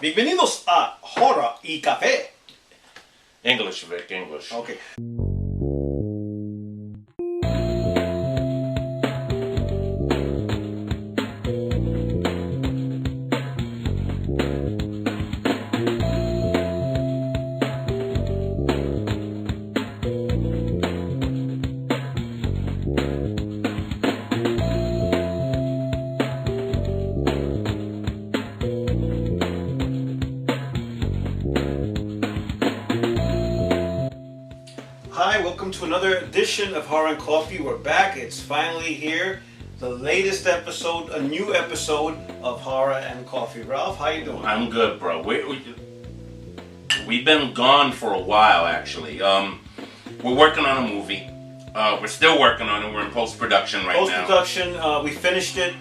Bienvenidos a Horror y Café. English, Vic, English. Okay. Hi, welcome to another edition of Horror and Coffee. We're back. It's finally here. The latest episode, a new episode of Horror and Coffee. Ralph, how you doing? I'm good, bro. We've been gone for a while, actually. We're working on a movie. We're still working on it. We're in post-production right now. Post-production, we finished it.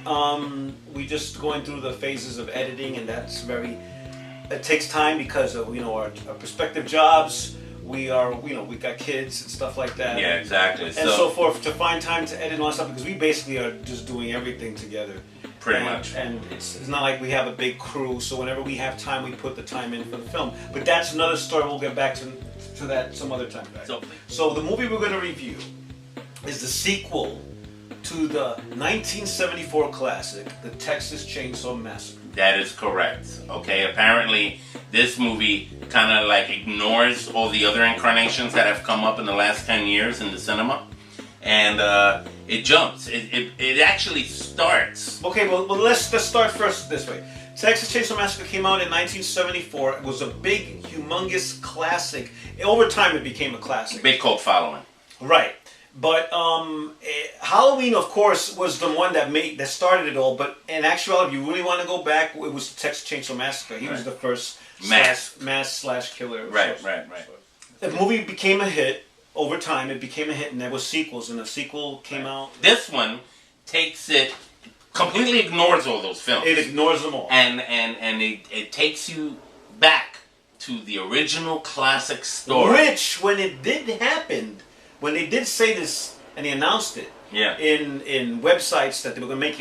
We just going through the phases of editing, and that's it takes time because of, our prospective jobs. We got kids and stuff like that. Yeah, exactly. And so forth, to find time to edit and all that stuff, because we basically are just doing everything together. Pretty much. And it's not like we have a big crew, so whenever we have time, we put the time in for the film. But that's another story. We'll get back to that some other time. So the movie we're going to review is the sequel to the 1974 classic, The Texas Chainsaw Massacre. That is correct. Okay, apparently this movie kind of like ignores all the other incarnations that have come up in the last 10 years in the cinema. And it jumps. It actually starts. Okay, well let's start first this way. Texas Chainsaw Massacre came out in 1974. It was a big, humongous classic. Over time, it became a classic. Big cult following. Right. But Halloween, of course, was the one that started it all. But in actuality, if you really want to go back, it was the Texas Chainsaw Massacre. He was the first mass/killer. Right. The movie became a hit. Over time, it became a hit, and there was sequels, and a sequel came out. This one completely ignores all those films. It ignores them all. And it takes you back to the original classic story. Which, when it did happen, when they did say this, and they announced it in websites that they were going to make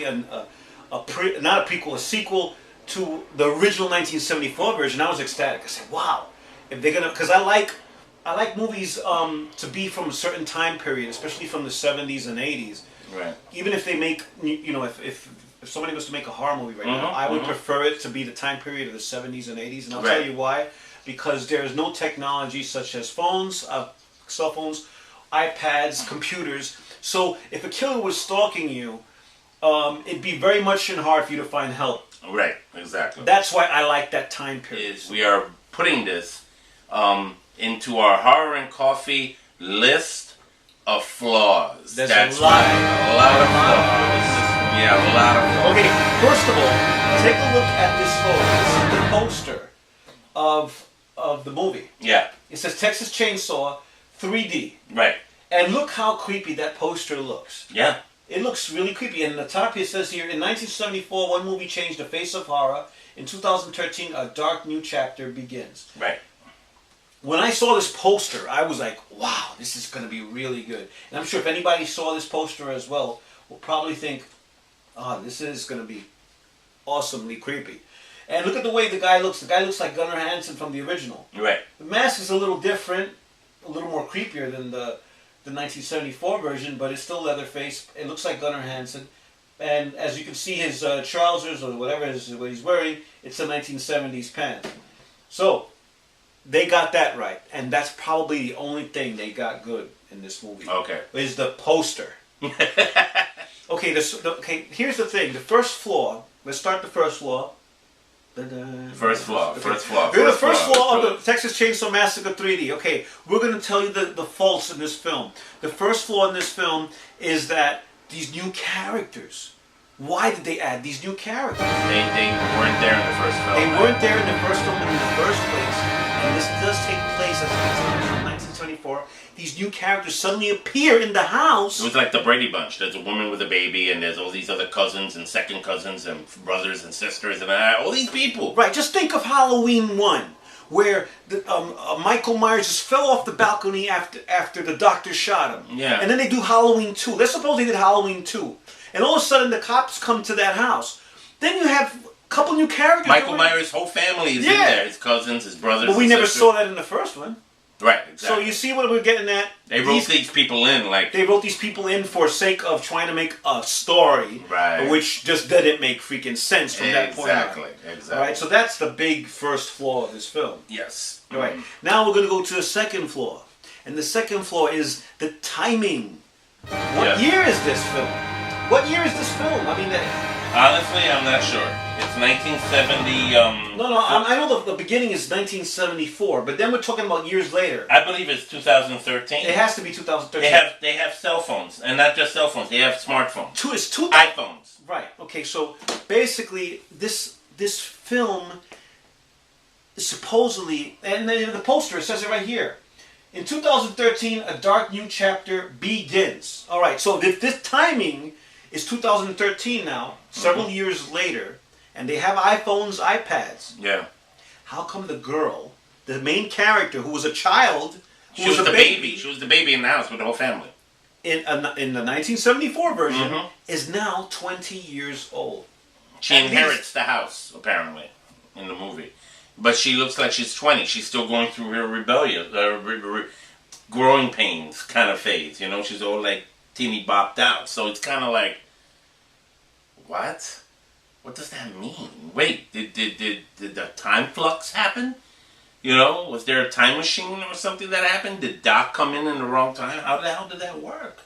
a sequel to the original 1974 version, I was ecstatic. I said, wow, if they're going to, because I like movies to be from a certain time period, especially from the 70s and 80s. Right. Even if they make, if somebody was to make a horror movie right now, I would prefer it to be the time period of the 70s and 80s, and I'll tell you why. Because there is no technology such as phones, cell phones, iPads, computers. So if a killer was stalking you, it'd be very much hard for you to find help. Right, exactly. That's why I like that time period. We are putting this into our Horror and Coffee list of flaws. That's a lot of flaws. Yeah, a lot of flaws. Okay, first of all, take a look at this photo. This is the poster of the movie. Yeah. It says Texas Chainsaw 3D. Right. And look how creepy that poster looks. Yeah. It looks really creepy. And in the top it says here, in 1974, one movie changed the face of horror. In 2013, a dark new chapter begins. Right. When I saw this poster, I was like, wow, this is going to be really good. And I'm sure if anybody saw this poster as well, will probably think, this is going to be awesomely creepy. And look at the way the guy looks. The guy looks like Gunnar Hansen from the original. Right. The mask is a little different, a little more creepier than the 1974 version, but it's still Leatherface. It looks like Gunnar Hansen. And as you can see, his trousers or whatever what he's wearing, it's a 1970s pants. So they got that right, and that's probably the only thing they got good in this movie. Okay. Is the poster. Okay, here's the thing. The first flaw. Let's start the first flaw. First flaw. The first flaw of the Texas Chainsaw Massacre 3D. Okay, we're going to tell you the faults in this film. The first flaw in this film is that these new characters. Why did they add these new characters? They weren't there in the first film. They weren't there in the first film in the first place. And this does take place as in 1974. These new characters suddenly appear in the house. It was like the Brady Bunch. There's a woman with a baby, and there's all these other cousins and second cousins and brothers and sisters and all these people. Right. Just think of Halloween 1, where Michael Myers just fell off the balcony after the doctor shot him. Yeah. And then they do Halloween 2. Let's suppose they did Halloween 2. And all of a sudden the cops come to that house. Then you have couple new characters. Michael Myers' whole family is in there. His cousins, his brothers. But we never saw that in the first one. Right, exactly. So you see what we're getting at? They wrote these people in, like... They wrote these people in for sake of trying to make a story, which just didn't make freaking sense from that point on. Exactly. All right, so that's the big first flaw of this film. Yes. All right, now we're going to go to the second flaw. And the second flaw is the timing. What year is this film? What year is this film? I mean... Honestly, I'm not sure. It's 1970. I know the beginning is 1974, but then we're talking about years later. I believe it's 2013. It has to be 2013. They have cell phones, and not just cell phones. They have smartphones. Two iPhones. Right. Okay. So basically, this film is supposedly, and the poster, it says it right here. In 2013, a dark new chapter begins. All right. So if this timing is 2013 now, several years later, and they have iPhones, iPads. Yeah. How come the girl, the main character, who was a child, she was the baby. She was the baby in the house with the whole family. In the 1974 version, is now 20 years old. She inherits the house, apparently, in the movie. But she looks like she's 20. She's still going through her rebellion, growing pains kind of phase. You know, she's all like teeny bopped out. So it's kind of like, what? What does that mean? Wait, did the time flux happen? You know, was there a time machine or something that happened? Did Doc come in the wrong time? How the hell did that work?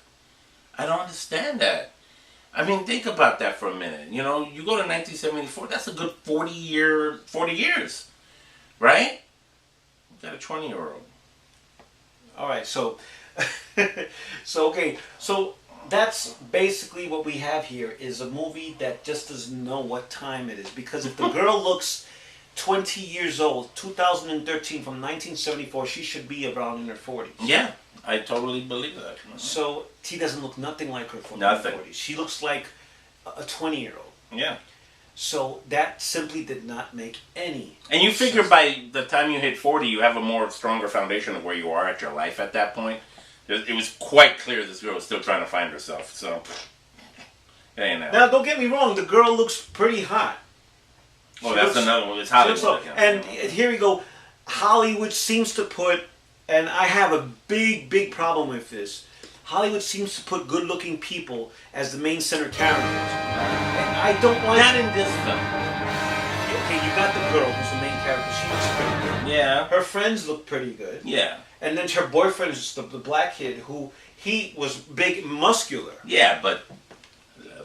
I don't understand that. I mean, think about that for a minute. You know, you go to 1974, that's a good 40 years, right? You got a 20-year-old. All right, so that's basically what we have here is a movie that just doesn't know what time it is. Because if the girl looks 20 years old, 2013 from 1974, she should be around in her 40s. Yeah, I totally believe that. So she doesn't look nothing like her from the 40s. She looks like a 20-year-old. Yeah. So that simply did not make any And you figure by the time you hit 40, you have a more stronger foundation of where you are at your life at that point. It was quite clear this girl was still trying to find herself, so... Hey, now, don't get me wrong, the girl looks pretty hot. Well, that's another one. It's Hollywood. And here we go. Hollywood seems to put, and I have a big problem with this, Hollywood seems to put good-looking people as the main center characters. And I don't like... Not in this film. Okay, you got the girl who's the main character. She looks pretty good. Yeah. Her friends look pretty good. Yeah. And then her boyfriend is the black kid who, he was big and muscular. Yeah, but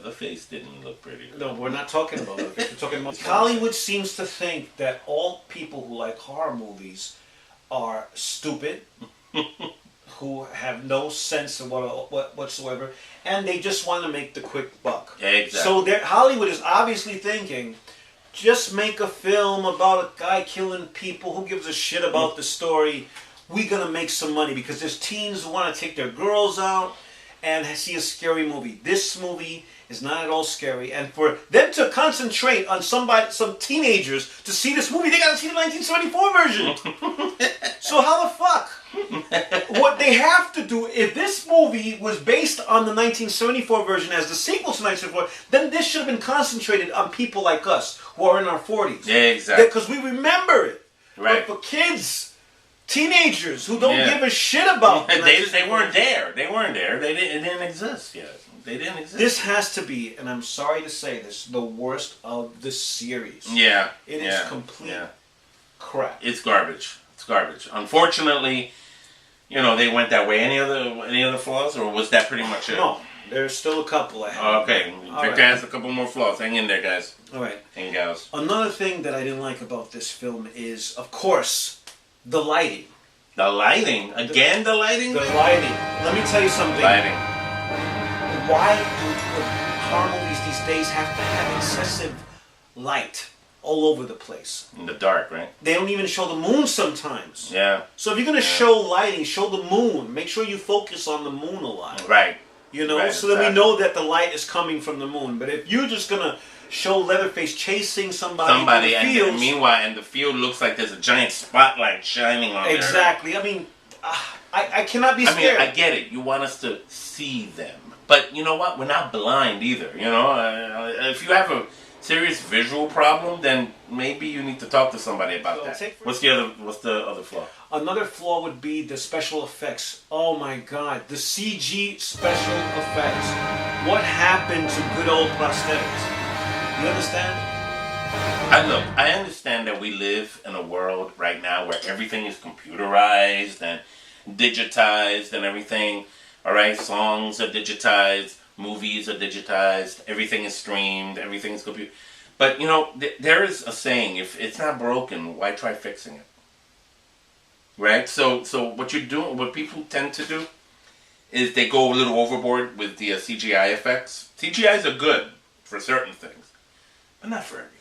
the face didn't look pretty good. No, we're not talking about it. We're talking about... Hollywood seems to think that all people who like horror movies are stupid, who have no sense of what whatsoever, and they just want to make the quick buck. Exactly. So Hollywood is obviously thinking, just make a film about a guy killing people. Who gives a shit about the story? We're going to make some money because there's teens who want to take their girls out and see a scary movie. This movie is not at all scary. And for them to concentrate on some teenagers to see this movie, they got to see the 1974 version. So how the fuck? What they have to do, if this movie was based on the 1974 version as the sequel to 1974, then this should have been concentrated on people like us who are in our 40s. Yeah, exactly. Because we remember it. Right. But for kids... Teenagers who don't give a shit about they weren't there. They weren't there. It didn't exist yet. They didn't exist. This has to be, and I'm sorry to say this, the worst of the series. Yeah. It is complete crap. It's garbage. It's garbage. Unfortunately, you know, they went that way. Any other flaws, or was that pretty much it? No. There's still a couple I have. Okay. Victor has a couple more flaws. Hang in there, guys. All right. And gals. Another thing that I didn't like about this film is, of course, the lighting. The lighting? Again, the lighting? The lighting. Let me tell you something. Lighting. Why do horror movies these days have to have excessive light all over the place? In the dark, right? They don't even show the moon sometimes. Yeah. So if you're going to show lighting, show the moon. Make sure you focus on the moon a lot. Right. You know, right, so that we know that the light is coming from the moon. But if you're just going to show Leatherface chasing somebody in the fields, and meanwhile, and the field looks like there's a giant spotlight shining on exactly. there. I mean, I cannot be scared. I mean, I get it. You want us to see them. But you know what? We're not blind either. You know, if you have serious visual problem, then maybe you need to talk to somebody about So that. What's the other flaw? Another flaw would be the special effects. Oh my God, the CG special effects. What happened to good old prosthetics? You understand? I understand that we live in a world right now where everything is computerized and digitized and everything. All right, songs are digitized, movies are digitized, everything is streamed, everything is computer. But you know, there is a saying: if it's not broken, why try fixing it? Right. So what you're doing, what people tend to do, is they go a little overboard with the CGI effects. CGIs are good for certain things, but not for everything.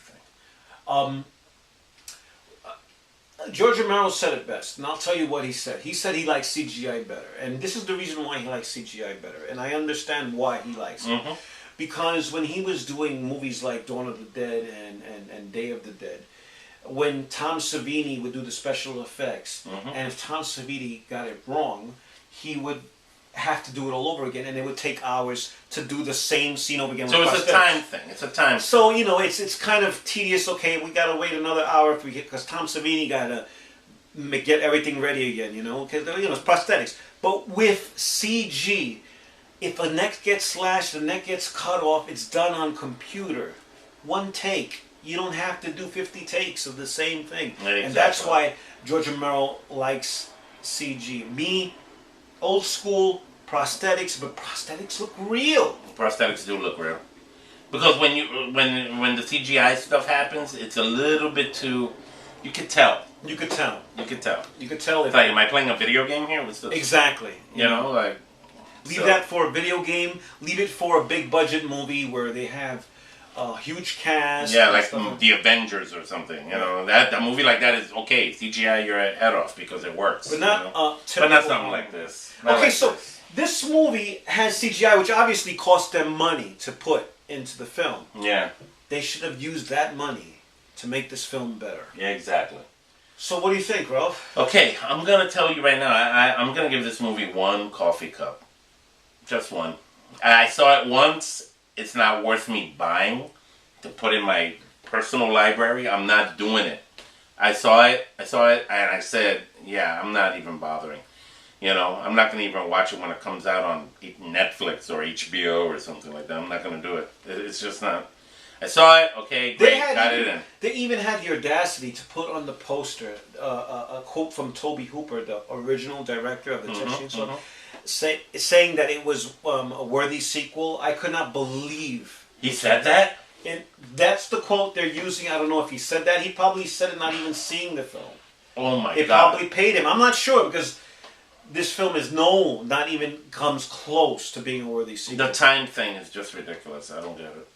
George Romero said it best, and I'll tell you what he said. He said he likes CGI better, and this is the reason why he likes CGI better, and I understand why he likes it. Mm-hmm. Because when he was doing movies like Dawn of the Dead and Day of the Dead, when Tom Savini would do the special effects, Mm-hmm. and if Tom Savini got it wrong, he would have to do it all over again, and it would take hours to do the same scene over again. So it's a time thing. It's a time. So you know, it's kind of tedious. Okay, we gotta wait another hour if we get, because Tom Savini gotta get everything ready again. You know, because you know it's prosthetics. But with CG, if a neck gets slashed, the neck gets cut off, it's done on computer, one take. You don't have to do 50 takes of the same thing, Exactly. And that's why George Romero likes CG. Me, old school. Prosthetics, but prosthetics look real. Prosthetics do look real, because when the CGI stuff happens, it's a little bit too. You could tell. You could tell. You could tell. You could tell. It's like, am I playing a video game here? What's this? Exactly. You know, like leave that for a video game. Leave it for a big budget movie where they have a huge cast. Yeah, like the Avengers or something. You know, that a movie like that is okay. CGI, you're head off because it works. But not you know? typical. But not something like this. Not Okay, like so. this. This movie has CGI, which obviously cost them money to put into the film. Yeah. They should have used that money to make this film better. Yeah, exactly. So what do you think, Ralph? Okay, I'm going to tell you right now, I'm going to give this movie 1 coffee cup. Just 1. I saw it once. It's not worth me buying to put in my personal library. I'm not doing it. I saw it, and I said, yeah, I'm not even bothering. You know, I'm not going to even watch it when it comes out on Netflix or HBO or something like that. I'm not going to do it. It's just not. I saw it. Okay, great, got it in. They even had the audacity to put on the poster a quote from Tobe Hooper, the original director of the Chainsaw, saying that it was a worthy sequel. I could not believe he said that. And that's the quote they're using. I don't know if he said that. He probably said it not even seeing the film. Oh my God! It probably paid him. I'm not sure because. This film is not even comes close to being a worthy sequel. The time thing is just ridiculous. I don't get it.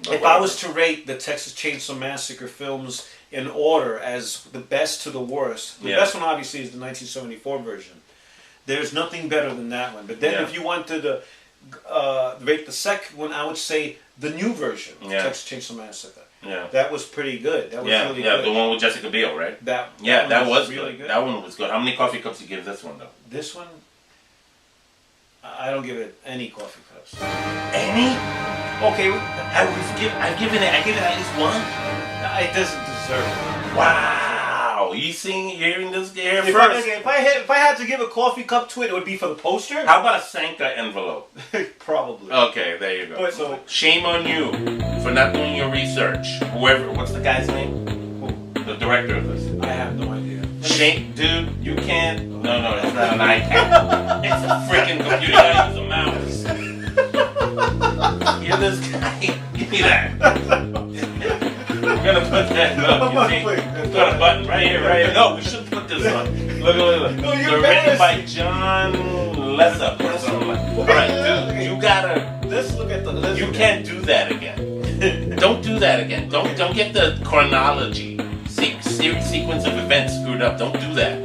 But if I was to rate the Texas Chainsaw Massacre films in order as the best to the worst, the best one obviously is the 1974 version. There's nothing better than that one. But then if you wanted to rate the second one, I would say the new version of Texas Chainsaw Massacre. Yeah. That was pretty good. That was really good. Yeah, the one with Jessica Biel, right? That was really good. That one was good. How many coffee cups do you give this one, though? This one, I don't give it any coffee cups. Any? Okay. I give it at least 1. It doesn't deserve it. Wow. You hearing this here first? If I had to give a coffee cup to it, it would be for the poster. How about a Sanka envelope? Probably. Okay, there you go. So shame on you for not doing your research. Whoever, what's the guy's name? Who? The director of this. I have no idea. Shame, dude, you can't. No, it's not an iPad. It's a freaking computer. You gotta use a mouse. Hear this guy? Give me that. We're gonna put that. Look, you see? We've got a button right here. No, we should put this on. Look. No, you're written by John Lessup or something like that. Alright, dude, you gotta. Let's look at the. You can't do that again. Don't do that again. Don't get the chronology, sequence of events screwed up. Don't do that.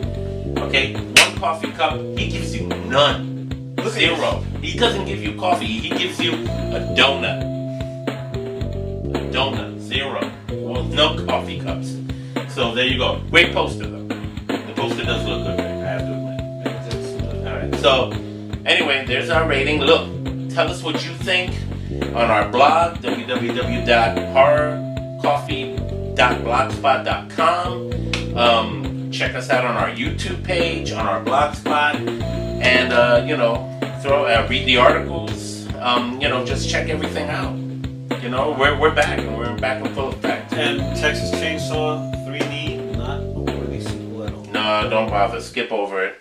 Okay? 1 coffee cup, he gives you none. 0. He doesn't give you coffee. He gives you a donut. 0. Well, no coffee cups. So there you go. Great poster though. The poster does look good. I have to admit. All right. So anyway, there's our rating. Look, tell us what you think. on our blog, www.horrorcoffee.blogspot.com. Check us out on our YouTube page, on our blogspot, and read the articles. Just check everything out. We're back, and we're back in full effect. And Texas Chainsaw 3D, not a worthy sequel at all. No, don't bother. Skip over it.